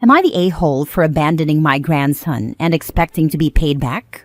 Am I the a-hole for abandoning my grandson and expecting to be paid back?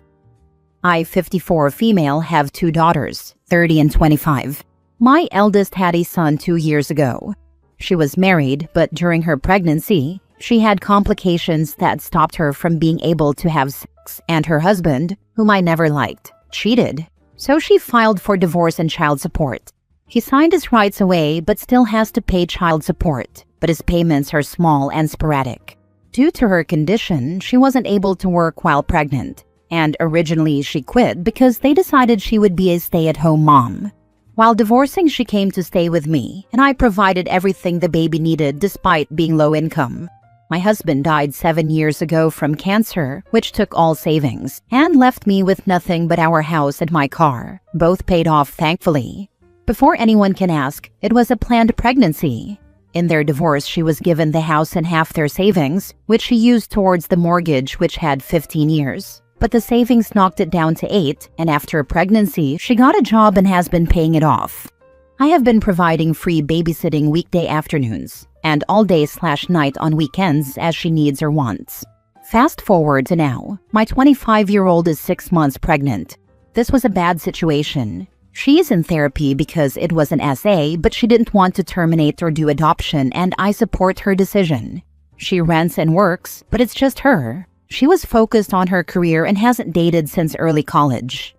I, 54 female, have 2 daughters, 30 and 25. My eldest had a son 2 years ago. She was married, but during her pregnancy, she had complications that stopped her from being able to have sex, and her husband, whom I never liked, cheated. So she filed for divorce and child support. He signed his rights away but still has to pay child support, but his payments are small and sporadic. Due to her condition, she wasn't able to work while pregnant, and originally she quit because they decided she would be a stay-at-home mom. While divorcing, she came to stay with me, and I provided everything the baby needed despite being low income. My husband died 7 years ago from cancer, which took all savings, and left me with nothing but our house and my car, both paid off thankfully. Before anyone can ask, it was a planned pregnancy. In their divorce, she was given the house and half their savings, which she used towards the mortgage, which had 15 years. But the savings knocked it down to 8, and after a pregnancy, she got a job and has been paying it off. I have been providing free babysitting weekday afternoons, and all day/night on weekends as she needs or wants. Fast forward to now, my 25-year-old is 6 months pregnant. This was a bad situation. She is in therapy because it was an SA, but she didn't want to terminate or do adoption, and I support her decision. She rents and works, but it's just her. She was focused on her career and hasn't dated since early college.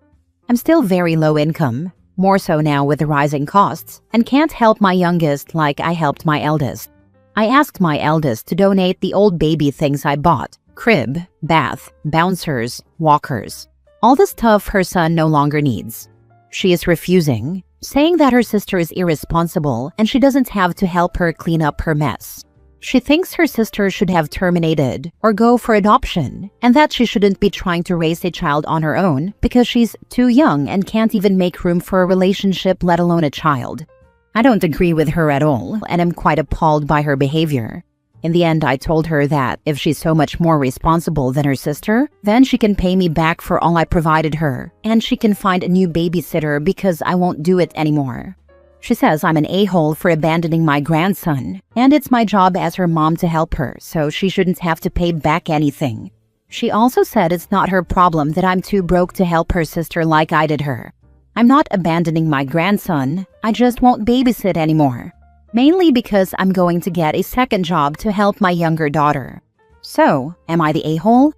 I'm still very low income, more so now with the rising costs, and can't help my youngest like I helped my eldest. I asked my eldest to donate the old baby things I bought: crib, bath, bouncers, walkers. All the stuff her son no longer needs. She is refusing, saying that her sister is irresponsible and she doesn't have to help her clean up her mess. She thinks her sister should have terminated or go for adoption, and that she shouldn't be trying to raise a child on her own because she's too young and can't even make room for a relationship, let alone a child. I don't agree with her at all, and am quite appalled by her behavior. In the end, I told her that if she's so much more responsible than her sister, then she can pay me back for all I provided her, and she can find a new babysitter because I won't do it anymore. She says I'm an a-hole for abandoning my grandson, and it's my job as her mom to help her, so she shouldn't have to pay back anything. She also said it's not her problem that I'm too broke to help her sister like I did her. I'm not abandoning my grandson, I just won't babysit anymore. Mainly because I'm going to get a second job to help my younger daughter. So, am I the a-hole?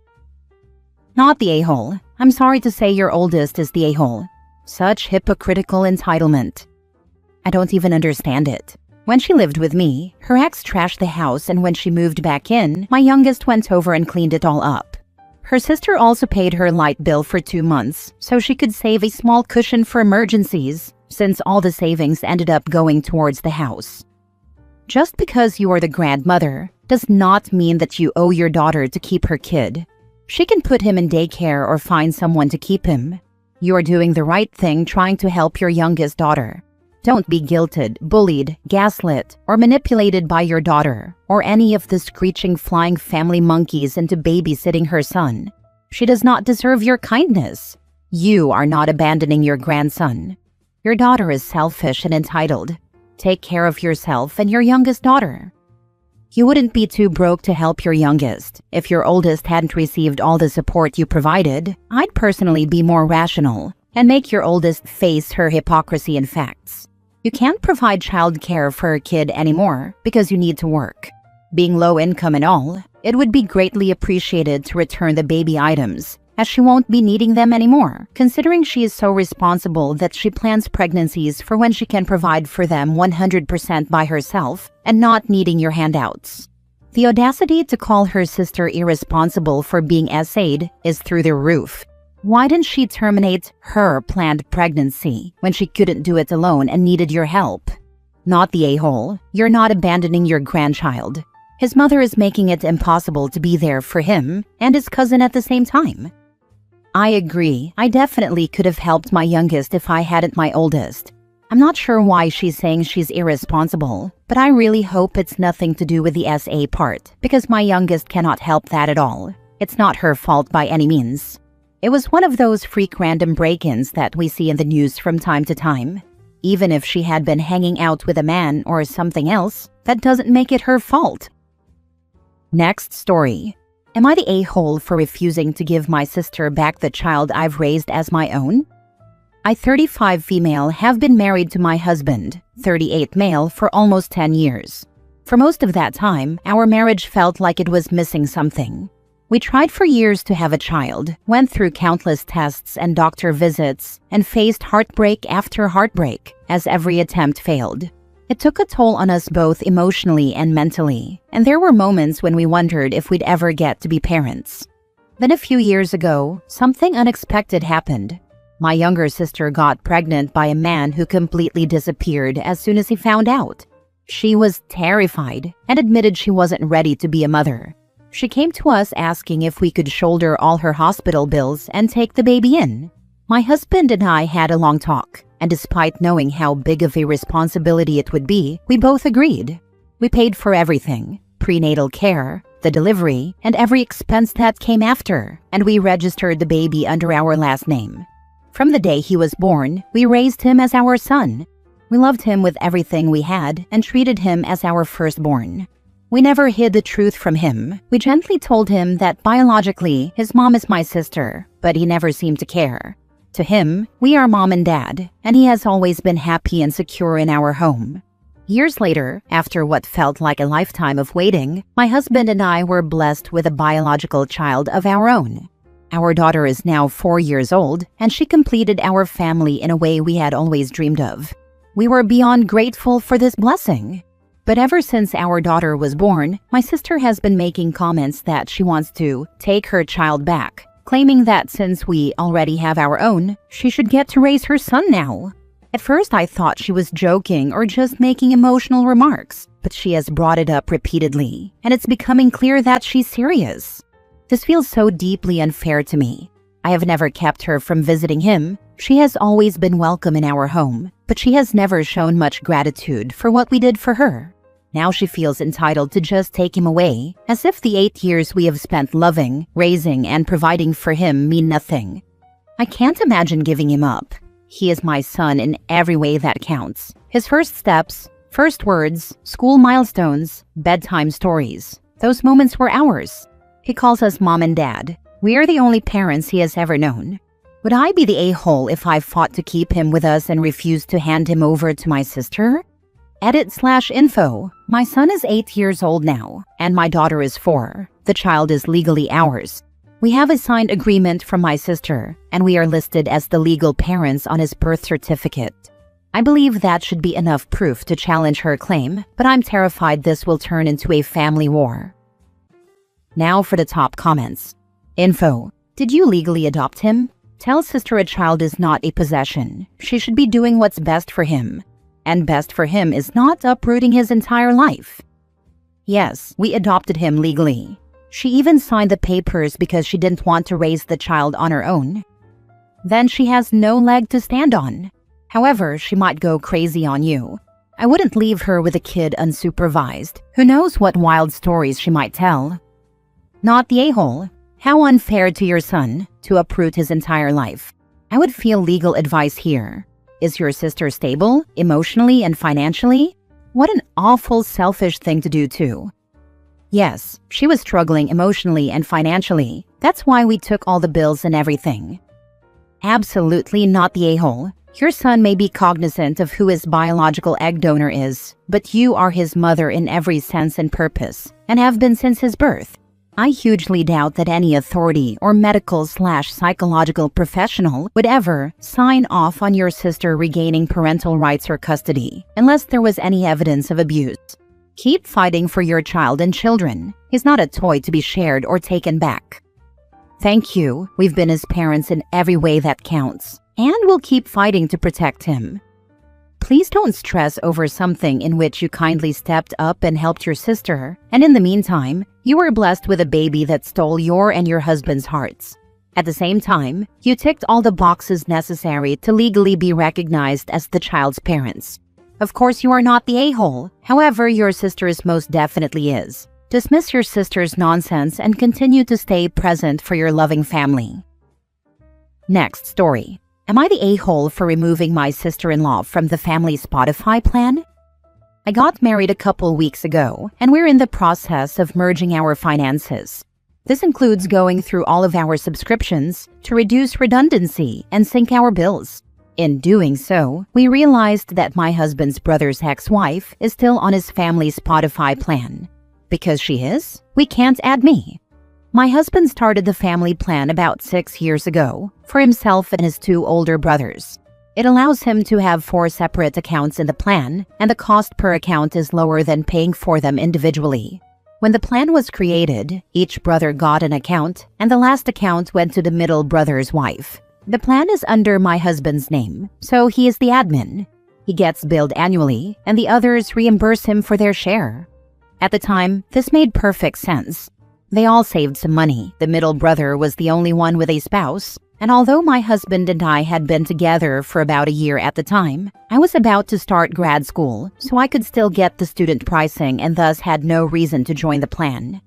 Not the a-hole. I'm sorry to say your oldest is the a-hole. Such hypocritical entitlement. I don't even understand it. When she lived with me, her ex trashed the house, and when she moved back in, my youngest went over and cleaned it all up. Her sister also paid her light bill for 2 months, so she could save a small cushion for emergencies, since all the savings ended up going towards the house. Just because you are the grandmother does not mean that you owe your daughter to keep her kid. She can put him in daycare or find someone to keep him. You are doing the right thing trying to help your youngest daughter. Don't be guilted, bullied, gaslit, or manipulated by your daughter or any of the screeching flying family monkeys into babysitting her son. She does not deserve your kindness. You are not abandoning your grandson. Your daughter is selfish and entitled. Take care of yourself and your youngest daughter. You wouldn't be too broke to help your youngest. If your oldest hadn't received all the support you provided, I'd personally be more rational and make your oldest face her hypocrisy and facts. You can't provide child care for a kid anymore because you need to work. Being low income and all, it would be greatly appreciated to return the baby items, as she won't be needing them anymore, considering she is so responsible that she plans pregnancies for when she can provide for them 100% by herself and not needing your handouts. The audacity to call her sister irresponsible for being SA'd is through the roof. Why didn't she terminate her planned pregnancy when she couldn't do it alone and needed your help? Not the a-hole. You're not abandoning your grandchild. His mother is making it impossible to be there for him and his cousin at the same time. I agree. I definitely could have helped my youngest if I hadn't my oldest. I'm not sure why she's saying she's irresponsible, but I really hope it's nothing to do with the SA part, because my youngest cannot help that at all. It's not her fault by any means. It was one of those freak random break-ins that we see in the news from time to time. Even if she had been hanging out with a man or something else, that doesn't make it her fault. Next story. Am I the a-hole for refusing to give my sister back the child I've raised as my own? I, 35 female, have been married to my husband, 38 male, for almost 10 years. For most of that time, our marriage felt like it was missing something. We tried for years to have a child, went through countless tests and doctor visits, and faced heartbreak after heartbreak as every attempt failed. It took a toll on us both emotionally and mentally, and there were moments when we wondered if we'd ever get to be parents. Then a few years ago, something unexpected happened. My younger sister got pregnant by a man who completely disappeared as soon as he found out. She was terrified and admitted she wasn't ready to be a mother. She came to us asking if we could shoulder all her hospital bills and take the baby in. My husband and I had a long talk, and despite knowing how big of a responsibility it would be, we both agreed. We paid for everything: prenatal care, the delivery, and every expense that came after, and we registered the baby under our last name. From the day he was born, we raised him as our son. We loved him with everything we had and treated him as our firstborn. We never hid the truth from him. We gently told him that biologically, his mom is my sister, but he never seemed to care. To him, we are mom and dad, and he has always been happy and secure in our home. Years later, after what felt like a lifetime of waiting, my husband and I were blessed with a biological child of our own. Our daughter is now 4 years old, and she completed our family in a way we had always dreamed of. We were beyond grateful for this blessing. But ever since our daughter was born, my sister has been making comments that she wants to take her child back, claiming that since we already have our own, she should get to raise her son now. At first I thought she was joking or just making emotional remarks, but she has brought it up repeatedly, and it's becoming clear that she's serious. This feels so deeply unfair to me. I have never kept her from visiting him. She has always been welcome in our home, but she has never shown much gratitude for what we did for her. Now she feels entitled to just take him away, as if the 8 years we have spent loving, raising, and providing for him mean nothing. I can't imagine giving him up. He is my son in every way that counts. His first steps, first words, school milestones, bedtime stories. Those moments were ours. He calls us mom and dad. We are the only parents he has ever known. Would I be the a-hole if I fought to keep him with us and refused to hand him over to my sister? Edit/info. My son is 8 years old now, and my daughter is 4. The child is legally ours. We have a signed agreement from my sister, and we are listed as the legal parents on his birth certificate. I believe that should be enough proof to challenge her claim, but I'm terrified this will turn into a family war. Now for the top comments. Info. Did you legally adopt him? Tell sister a child is not a possession. She should be doing what's best for him. And best for him is not uprooting his entire life. Yes, we adopted him legally. She even signed the papers because she didn't want to raise the child on her own. Then she has no leg to stand on. However, she might go crazy on you. I wouldn't leave her with a kid unsupervised. Who knows what wild stories she might tell. Not the a-hole. How unfair to your son to uproot his entire life. I would feel legal advice here. Is your sister stable, emotionally and financially? What an awful, selfish thing to do too. Yes, she was struggling emotionally and financially. That's why we took all the bills and everything. Absolutely not the a-hole. Your son may be cognizant of who his biological egg donor is, but you are his mother in every sense and purpose, and have been since his birth. I hugely doubt that any authority or medical/psychological professional would ever sign off on your sister regaining parental rights or custody, unless there was any evidence of abuse. Keep fighting for your child and children. He's not a toy to be shared or taken back. Thank you. We've been his parents in every way that counts, and we'll keep fighting to protect him. Please don't stress over something in which you kindly stepped up and helped your sister, and in the meantime, you were blessed with a baby that stole your and your husband's hearts. At the same time, you ticked all the boxes necessary to legally be recognized as the child's parents. Of course, you are not the a-hole. However, your sister's most definitely is. Dismiss your sister's nonsense and continue to stay present for your loving family. Next story. Am I the a-hole for removing my sister-in-law from the family Spotify plan? I got married a couple weeks ago, and we're in the process of merging our finances. This includes going through all of our subscriptions to reduce redundancy and sync our bills. In doing so, we realized that my husband's brother's ex-wife is still on his family's Spotify plan. Because she is, we can't add me. My husband started the family plan about 6 years ago for himself and his 2 older brothers. It allows him to have 4 separate accounts in the plan, and the cost per account is lower than paying for them individually. When the plan was created, each brother got an account, and the last account went to the middle brother's wife. The plan is under my husband's name, so he is the admin. He gets billed annually, and the others reimburse him for their share. At the time, this made perfect sense. They all saved some money. The middle brother was the only one with a spouse, and although my husband and I had been together for about a year at the time, I was about to start grad school, so I could still get the student pricing and thus had no reason to join the plan.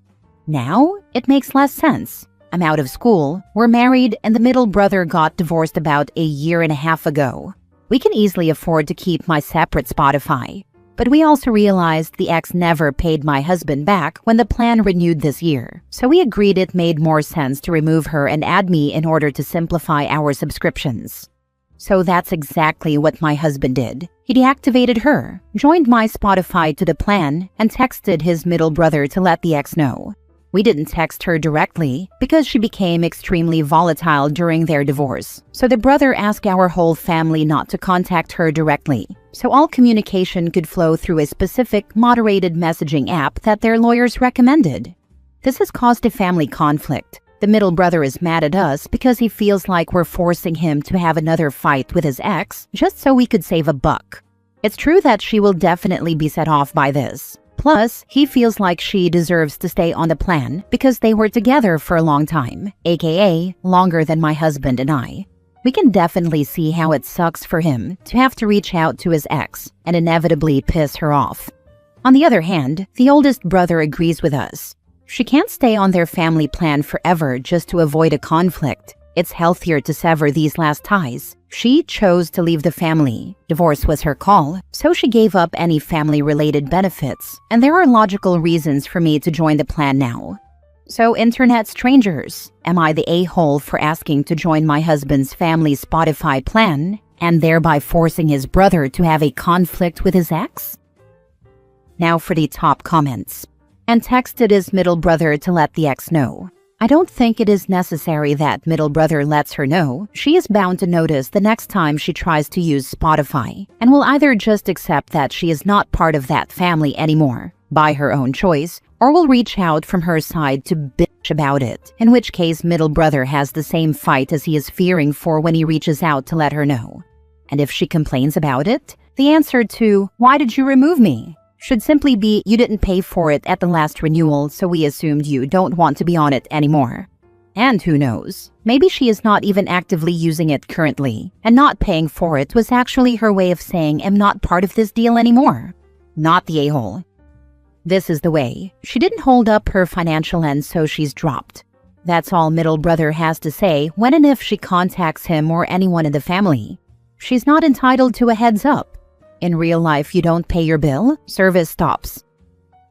Now, it makes less sense. I'm out of school, we're married, and the middle brother got divorced about a year and a half ago. We can easily afford to keep my separate Spotify. But we also realized the ex never paid my husband back when the plan renewed this year, so we agreed it made more sense to remove her and add me in order to simplify our subscriptions. So that's exactly what my husband did. He deactivated her, joined my Spotify to the plan, and texted his middle brother to let the ex know. We didn't text her directly because she became extremely volatile during their divorce, so the brother asked our whole family not to contact her directly, so all communication could flow through a specific moderated messaging app that their lawyers recommended. This has caused a family conflict. The middle brother is mad at us because he feels like we're forcing him to have another fight with his ex just so we could save a buck. It's true that she will definitely be set off by this. Plus, he feels like she deserves to stay on the plan because they were together for a long time, aka longer than my husband and I. We can definitely see how it sucks for him to have to reach out to his ex and inevitably piss her off. On the other hand, the oldest brother agrees with us. She can't stay on their family plan forever just to avoid a conflict. It's healthier to sever these last ties. She chose to leave the family. Divorce was her call, so she gave up any family-related benefits, and there are logical reasons for me to join the plan now. So, internet strangers, am I the a-hole for asking to join my husband's family Spotify plan, and thereby forcing his brother to have a conflict with his ex? Now for the top comments. And texted his middle brother to let the ex know. I don't think it is necessary that middle brother lets her know. She is bound to notice the next time she tries to use Spotify, and will either just accept that she is not part of that family anymore, by her own choice, or will reach out from her side to bitch about it, in which case middle brother has the same fight as he is fearing for when he reaches out to let her know. And if she complains about it, the answer to, "Why did you remove me?" should simply be, "You didn't pay for it at the last renewal, so we assumed you don't want to be on it anymore." And who knows, maybe she is not even actively using it currently, and not paying for it was actually her way of saying, "I'm not part of this deal anymore." Not the a-hole. This is the way. She didn't hold up her financial end, so she's dropped. That's all middle brother has to say when and if she contacts him or anyone in the family. She's not entitled to a heads up. In real life, you don't pay your bill, service stops.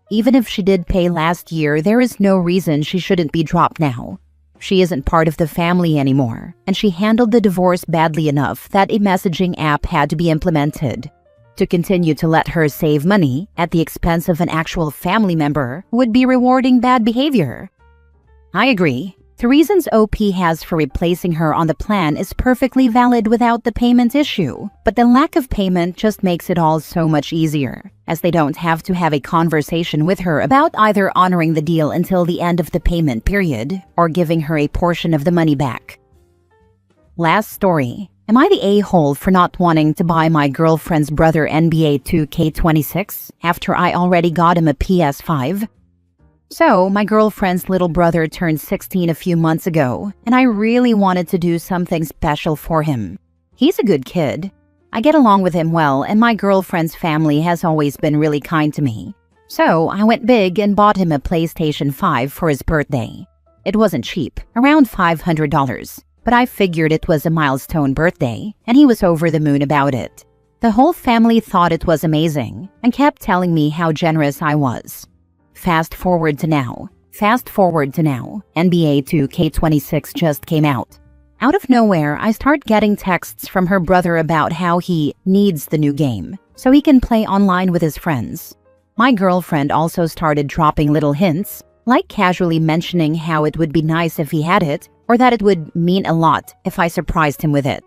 Even if she did pay last year, there is no reason she shouldn't be dropped now. She isn't part of the family anymore, and she handled the divorce badly enough that a messaging app had to be implemented. To continue to let her save money at the expense of an actual family member would be rewarding bad behavior. I agree. The reasons OP has for replacing her on the plan is perfectly valid without the payment issue, but the lack of payment just makes it all so much easier, as they don't have to have a conversation with her about either honoring the deal until the end of the payment period or giving her a portion of the money back. Last story. Am I the a-hole for not wanting to buy my girlfriend's brother NBA 2K26 after I already got him a PS5? So, my girlfriend's little brother turned 16 a few months ago, and I really wanted to do something special for him. He's a good kid. I get along with him well, and my girlfriend's family has always been really kind to me. So, I went big and bought him a PlayStation 5 for his birthday. It wasn't cheap, around $500, but I figured it was a milestone birthday, and he was over the moon about it. The whole family thought it was amazing and kept telling me how generous I was. Fast forward to now, NBA 2K26 just came out. Out of nowhere, I start getting texts from her brother about how he needs the new game so he can play online with his friends. My girlfriend also started dropping little hints, like casually mentioning how it would be nice if he had it, or that it would mean a lot if I surprised him with it.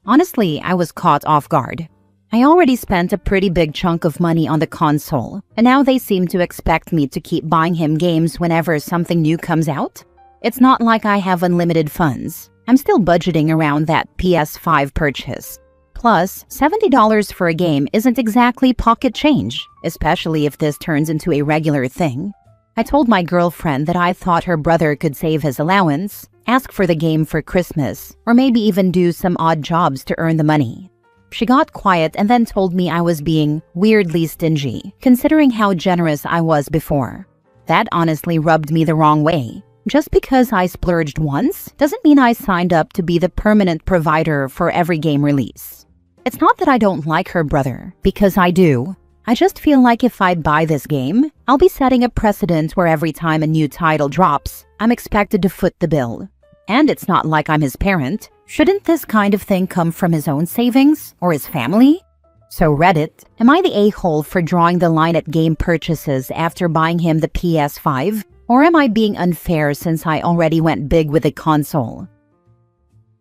Honestly, I was caught off guard. I already spent a pretty big chunk of money on the console, and now they seem to expect me to keep buying him games whenever something new comes out? It's not like I have unlimited funds. I'm still budgeting around that PS5 purchase. Plus, $70 for a game isn't exactly pocket change, especially if this turns into a regular thing. I told my girlfriend that I thought her brother could save his allowance, ask for the game for Christmas, or maybe even do some odd jobs to earn the money. She got quiet and then told me I was being weirdly stingy, considering how generous I was before. That honestly rubbed me the wrong way. Just because I splurged once doesn't mean I signed up to be the permanent provider for every game release. It's not that I don't like her brother, because I do. I just feel like if I buy this game, I'll be setting a precedent where every time a new title drops, I'm expected to foot the bill. And it's not like I'm his parent. Shouldn't this kind of thing come from his own savings or his family? So Reddit, am I the a-hole for drawing the line at game purchases after buying him the PS5? Or am I being unfair since I already went big with the console?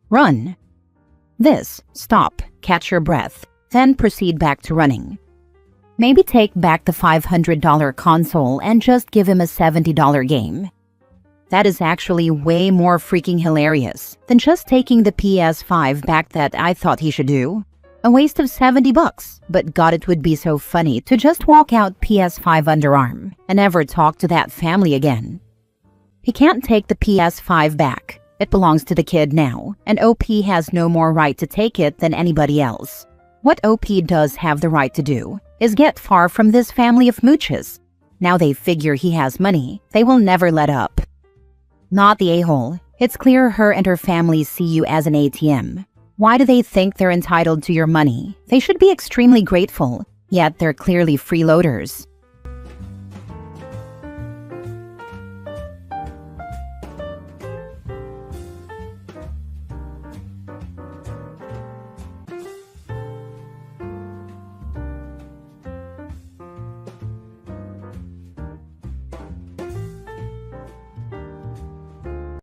Run. Stop, catch your breath, then proceed back to running. Maybe take back the $500 console and just give him a $70 game. That is actually way more freaking hilarious than just taking the PS5 back that I thought he should do. A waste of $70, but God, it would be so funny to just walk out PS5 underarm and never talk to that family again. He can't take the PS5 back. It belongs to the kid now, and OP has no more right to take it than anybody else. What OP does have the right to do is get far from this family of mooches. Now they figure he has money, they will never let up. Not the a-hole. It's clear her and her family see you as an ATM. Why do they think they're entitled to your money? They should be extremely grateful, yet they're clearly freeloaders.